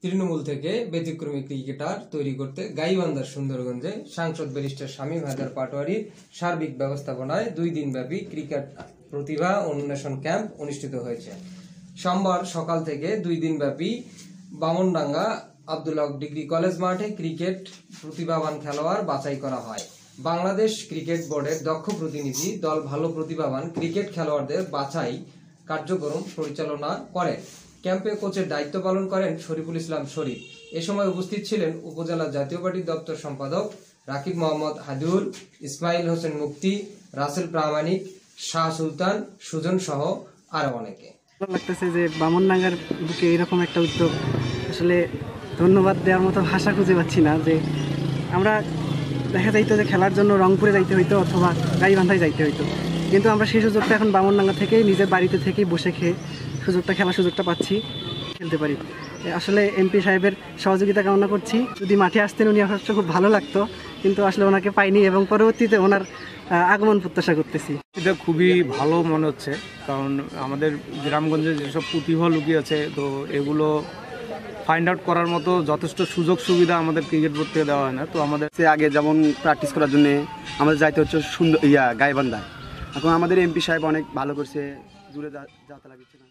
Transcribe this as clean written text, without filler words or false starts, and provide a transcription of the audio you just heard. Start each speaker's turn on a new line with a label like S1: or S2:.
S1: তৃণমূল থেকে ব্যতিক্রমী ক্রিকেটার তৈরি করতে গাইবান্ধার সুন্দরগঞ্জে সাংসদ ব্যারিস্টার শামীম হায়দার পাটোয়ারির সার্বিক ব্যবস্থাপনায় 2 দিনব্যাপী ক্রিকেট প্রতিভা অন্বেষণ ক্যাম্প অনুষ্ঠিত হয়েছে। সোমবার সকাল থেকে 2 দিনব্যাপী বামনডাঙ্গা আব্দুল হক ডিগ্রি কলেজ মাঠে ক্রিকেট প্রতিভাবান খেলোয়াড় বাছাই করা হয়। বাংলাদেশ ক্রিকেট বোর্ডের দক্ষ প্রতিনিধি দল ভালো প্রতিভাবান ক্রিকেট খেলোয়াড়দের বাছাই কার্যক্রম পরিচালনা করেন। ক্যাম্পে কোচের দায়িত্ব পালন করেন শরীফুল ইসলাম শরীফ। এ সময় উপস্থিত ছিলেন উপজেলা জাতীয় পার্টির দপ্তর সম্পাদক রাকিব মোহাম্মদ হাদিউল, ইসমাইল হোসেন মুক্তি, রাসেল প্রামাণিক, শাহ সুলতান, সুজন সহ আরো অনেকে।
S2: ভালো লাগতেছে যে বামনডাঙ্গার বুকে এরকম একটা উদ্যোগ, আসলে ধন্যবাদ দেওয়ার মতো ভাষা খুঁজে পাচ্ছি না। যে আমরা দেখা যাইতো যে খেলার জন্য রংপুরে যাইতে হইতো অথবা গাইবান্ধায় যাইতে হইতো, কিন্তু আমরা সেই সুযোগটা এখন বামনডাঙ্গা থেকেই নিজের বাড়িতে থেকেই বসে খেয়ে খেলার সুযোগটা পাচ্ছি, খেলতে পারি। আসলে এমপি সাহেবের সহযোগিতা কামনা করছি। যদি মাঠে আসতেন উনি আমার খুব ভালো লাগতো, কিন্তু আসলে ওনাকে পাইনি এবং পরবর্তীতে ওনার আগমন প্রত্যাশা করতেছি।
S3: এটা খুবই ভালো মনে হচ্ছে, কারণ আমাদের গ্রামগঞ্জে যেসব প্রতিভা লুকিয়ে আছে, তো এগুলো ফাইন্ড আউট করার মতো যথেষ্ট সুযোগ সুবিধা আমাদের ক্রিকেট বোর্ড থেকে দেওয়া হয় না। তো আমাদের
S4: আগে যেমন প্র্যাকটিস করার জন্য আমাদের যাইতে হচ্ছে গাইবান্ধায়। এখন আমাদের এমপি সাহেব অনেক ভালো করছে, দূরে যাওয়া লাগছে না।